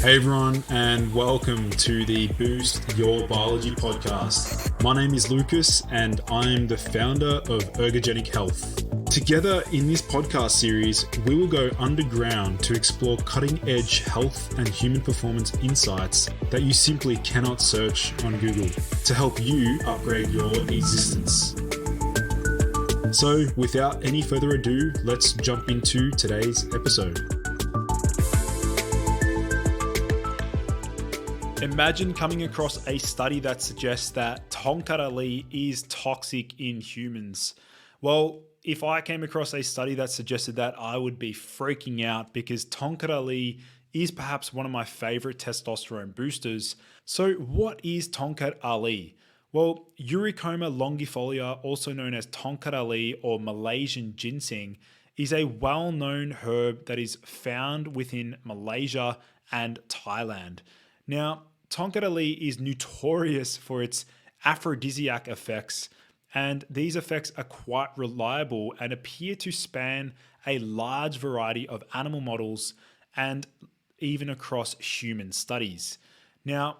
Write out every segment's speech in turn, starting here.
Hey everyone, and welcome to the Boost Your Biology podcast. My name is Lucas, and I'm the founder of Ergogenic Health. Together in this podcast series, we will go underground to explore cutting-edge health and human performance insights that you simply cannot search on Google to help you upgrade your existence. So, without any further ado, let's jump into today's episode. Imagine coming across a study that suggests that Tongkat Ali is toxic in humans. Well, if I came across a study that suggested that, I would be freaking out because Tongkat Ali is perhaps one of my favorite testosterone boosters. So what is Tongkat Ali? Well, Eurycoma longifolia, also known as Tongkat Ali or Malaysian ginseng, is a well-known herb that is found within Malaysia and Thailand. Now, Tongkat Ali is notorious for its aphrodisiac effects, and these effects are quite reliable and appear to span a large variety of animal models and even across human studies. Now,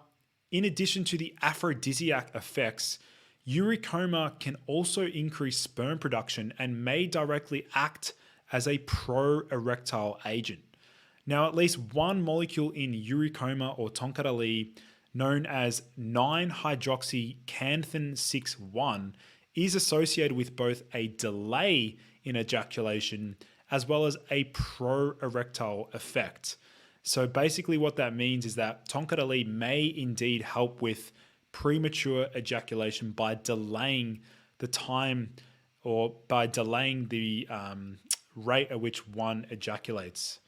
in addition to the aphrodisiac effects, Eurycoma can also increase sperm production and may directly act as a pro-erectile agent. Now, at least one molecule in Eurycoma or Tongkat Ali, known as 9-hydroxycanthan 6-1, is associated with both a delay in ejaculation as well as a pro-erectile effect. So basically what that means is that Tongkat Ali may indeed help with premature ejaculation by delaying the time or by delaying the rate at which one ejaculates.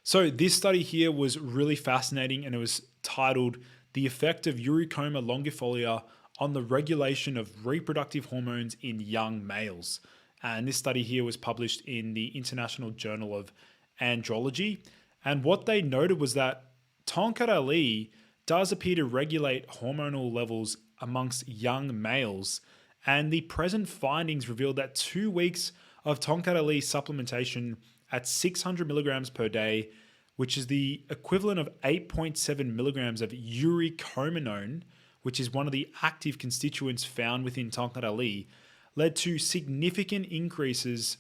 So this study here was really fascinating, and it was titled "The Effect of Eurycoma longifolia on the Regulation of Reproductive Hormones in Young Males." And this study here was published in the International Journal of Andrology. And what they noted was that Tongkat Ali does appear to regulate hormonal levels amongst young males. And the present findings revealed that 2 weeks of Tongkat Ali supplementation at 600 milligrams per day, which is the equivalent of 8.7 milligrams of eurycomanone, which is one of the active constituents found within Tongkat Ali, led to significant increases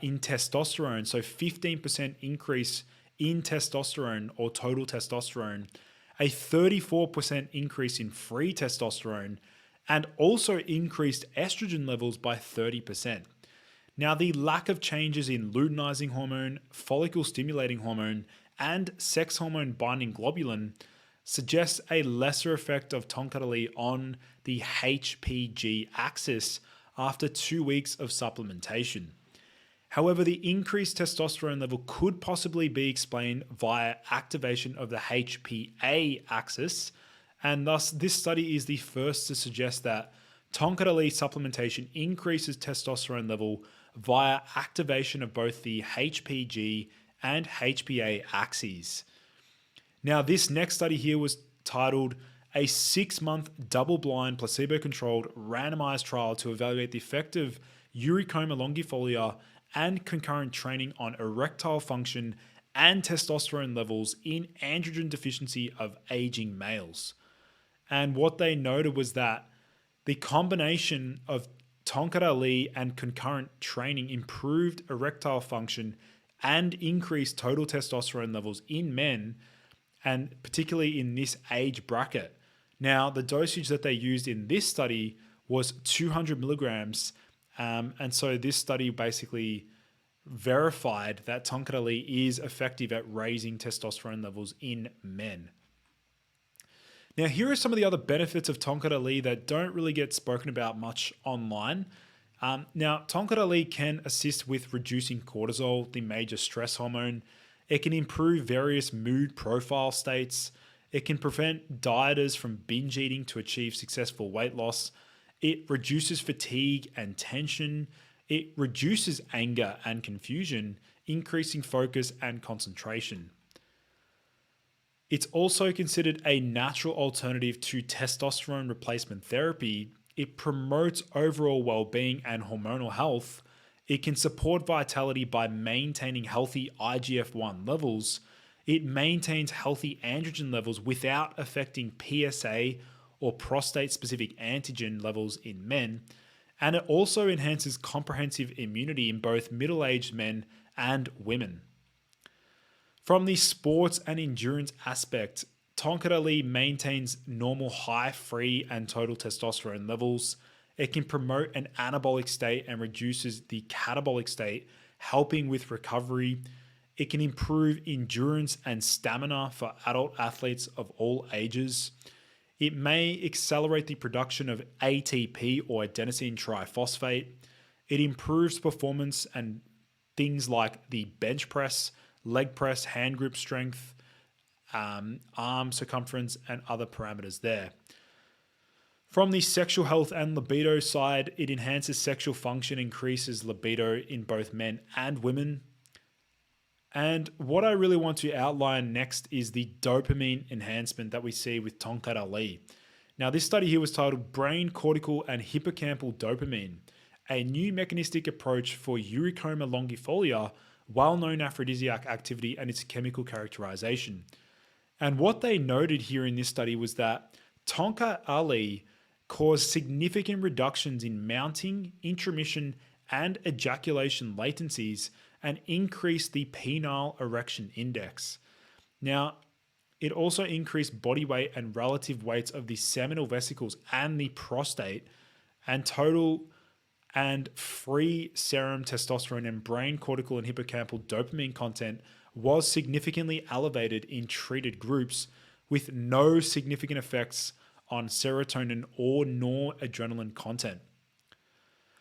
in testosterone. So 15% increase in testosterone or total testosterone, a 34% increase in free testosterone, and also increased estrogen levels by 30%. Now, the lack of changes in luteinizing hormone, follicle stimulating hormone, and sex hormone binding globulin suggests a lesser effect of Tongkat Ali on the HPG axis after 2 weeks of supplementation. However, the increased testosterone level could possibly be explained via activation of the HPA axis, and thus this study is the first to suggest that Tongkat Ali supplementation increases testosterone level via activation of both the HPG and HPA axes. Now, this next study here was titled "A 6-month double-blind placebo-controlled randomized trial to evaluate the effect of Eurycoma longifolia and concurrent training on erectile function and testosterone levels in androgen deficiency of aging males." And what they noted was that the combination of Tongkat Ali and concurrent training improved erectile function and increased total testosterone levels in men, and particularly in this age bracket. Now, the dosage that they used in this study was 200 milligrams, and so this study basically verified that Tongkat Ali is effective at raising testosterone levels in men. Now, here are some of the other benefits of Tongkat Ali that don't really get spoken about much online. Now, Tongkat Ali can assist with reducing cortisol, the major stress hormone. It can improve various mood profile states. It can prevent dieters from binge eating to achieve successful weight loss. It reduces fatigue and tension. It reduces anger and confusion, increasing focus and concentration. It's also considered a natural alternative to testosterone replacement therapy. It promotes overall well-being and hormonal health. It can support vitality by maintaining healthy IGF-1 levels. It maintains healthy androgen levels without affecting PSA or prostate specific antigen levels in men. And it also enhances comprehensive immunity in both middle aged men and women. From the sports and endurance aspect, Tongkat Ali maintains normal high free and total testosterone levels. It can promote an anabolic state and reduces the catabolic state, helping with recovery. It can improve endurance and stamina for adult athletes of all ages. It may accelerate the production of ATP or adenosine triphosphate. It improves performance and things like the bench press, leg press, hand grip strength, arm circumference, and other parameters there. From the sexual health and libido side, it enhances sexual function, increases libido in both men and women. And what I really want to outline next is the dopamine enhancement that we see with Tongkat Ali. Now, this study here was titled Brain, Cortical, and Hippocampal Dopamine, a new mechanistic approach for Eurycoma longifolia, well-known aphrodisiac activity and its chemical characterization. And what they noted here in this study was that Tongkat Ali caused significant reductions in mounting, intromission, and ejaculation latencies and increased the penile erection index. Now, it also increased body weight and relative weights of the seminal vesicles and the prostate, and total and free serum testosterone and brain, cortical, and hippocampal dopamine content was significantly elevated in treated groups with no significant effects on serotonin or noradrenaline content.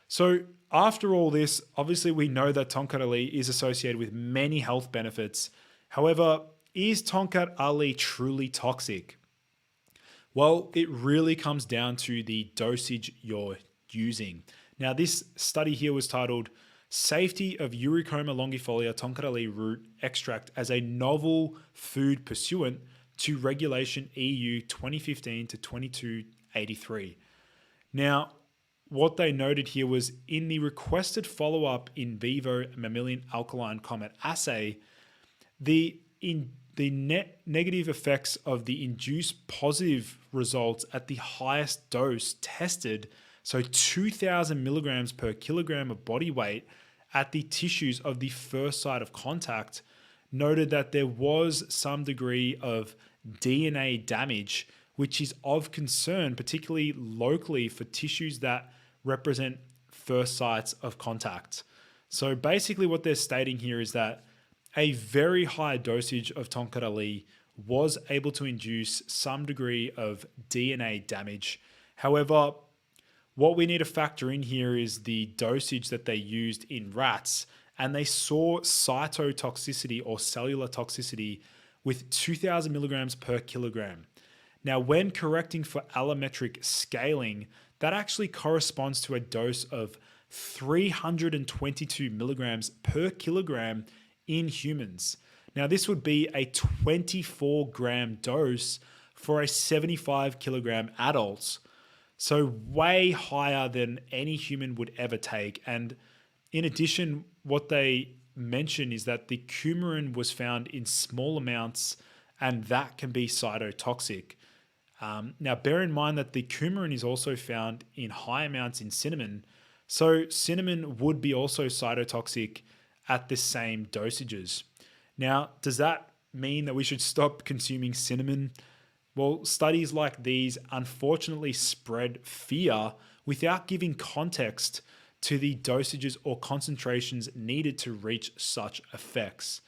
So after all this, obviously we know that Tongkat Ali is associated with many health benefits. However, is Tongkat Ali truly toxic? Well, it really comes down to the dosage you're using. Now, this study here was titled Safety of Eurycoma longifolia Tongkat Ali root extract as a novel food pursuant to Regulation EU 2015 to 2283. Now, what they noted here was in the requested follow-up in vivo mammalian alkaline comet assay, the net negative effects of the induced positive results at the highest dose tested, so 2,000 milligrams per kilogram of body weight at the tissues of the first site of contact, noted that there was some degree of DNA damage, which is of concern, particularly locally for tissues that represent first sites of contact. So basically what they're stating here is that a very high dosage of Tongkat Ali was able to induce some degree of DNA damage. However, what we need to factor in here is the dosage that they used in rats, and they saw cytotoxicity or cellular toxicity with 2,000 milligrams per kilogram. Now, when correcting for allometric scaling, that actually corresponds to a dose of 322 milligrams per kilogram in humans. Now, this would be a 24-gram dose for a 75 kilogram adult. So way higher than any human would ever take. And in addition, what they mention is that the coumarin was found in small amounts, and that can be cytotoxic. Now, bear in mind that the coumarin is also found in high amounts in cinnamon. So cinnamon would be also cytotoxic at the same dosages. Now, does that mean that we should stop consuming cinnamon? Well, studies like these unfortunately spread fear without giving context to the dosages or concentrations needed to reach such effects.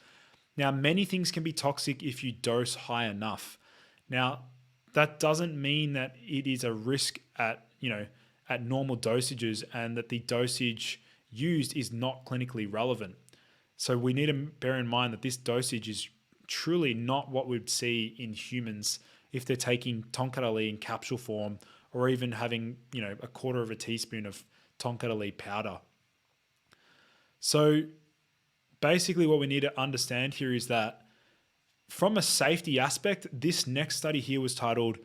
Now, many things can be toxic if you dose high enough. Now, that doesn't mean that it is a risk at normal dosages and that the dosage used is not clinically relevant. So we need to bear in mind that this dosage is truly not what we'd see in humans if they're taking Tongkat Ali in capsule form or even having, a quarter of a teaspoon of Tongkat Ali powder. So basically what we need to understand here is that from a safety aspect, this next study here was titled,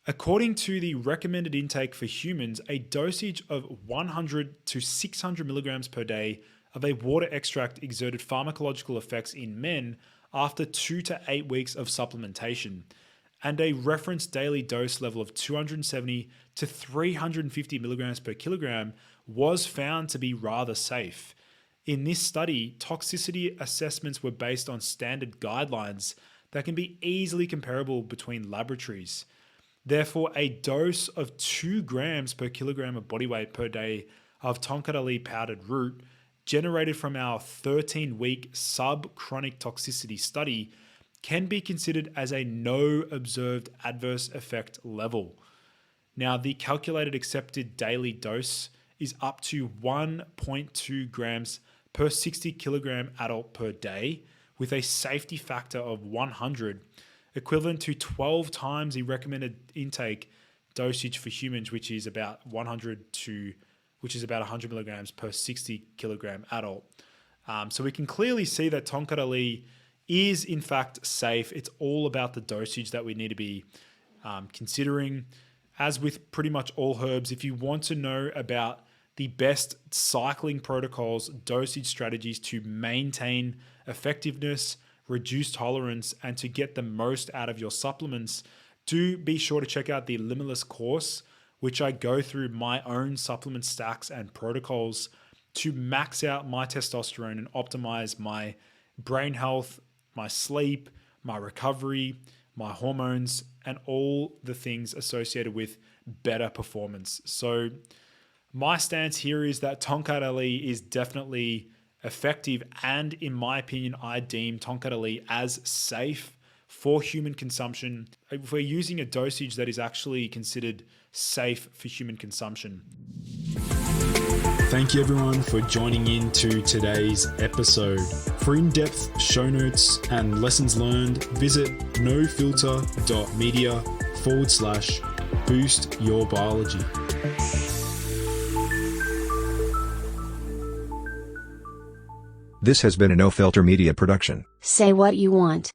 According to the recommended intake for humans, a dosage of 100 to 600 milligrams per day of a water extract exerted pharmacological effects in men after 2 to 8 weeks of supplementation, and a reference daily dose level of 270 to 350 milligrams per kilogram was found to be rather safe. In this study, toxicity assessments were based on standard guidelines that can be easily comparable between laboratories. Therefore, a dose of 2 grams per kilogram of body weight per day of Tongkat Ali powdered root generated from our 13-week subchronic toxicity study can be considered as a no observed adverse effect level. Now, the calculated accepted daily dose is up to 1.2 grams per 60 kilogram adult per day, with a safety factor of 100, equivalent to 12 times the recommended intake dosage for humans, which is about 100 milligrams per 60 kilogram adult. So we can clearly see that Tongkat Ali is in fact safe. It's all about the dosage that we need to be considering. As with pretty much all herbs, if you want to know about the best cycling protocols, dosage strategies to maintain effectiveness, reduce tolerance, and to get the most out of your supplements, do be sure to check out the Limitless course, which I go through my own supplement stacks and protocols to max out my testosterone and optimize my brain health, my sleep, my recovery, my hormones, and all the things associated with better performance. So my stance here is that Tongkat Ali is definitely effective, and in my opinion, I deem Tongkat Ali as safe for human consumption if we're using a dosage that is actually considered safe for human consumption. Thank you everyone for joining in to today's episode. For in-depth show notes and lessons learned, visit nofilter.media/boost-your-biology. This has been a No Filter Media production. Say what you want.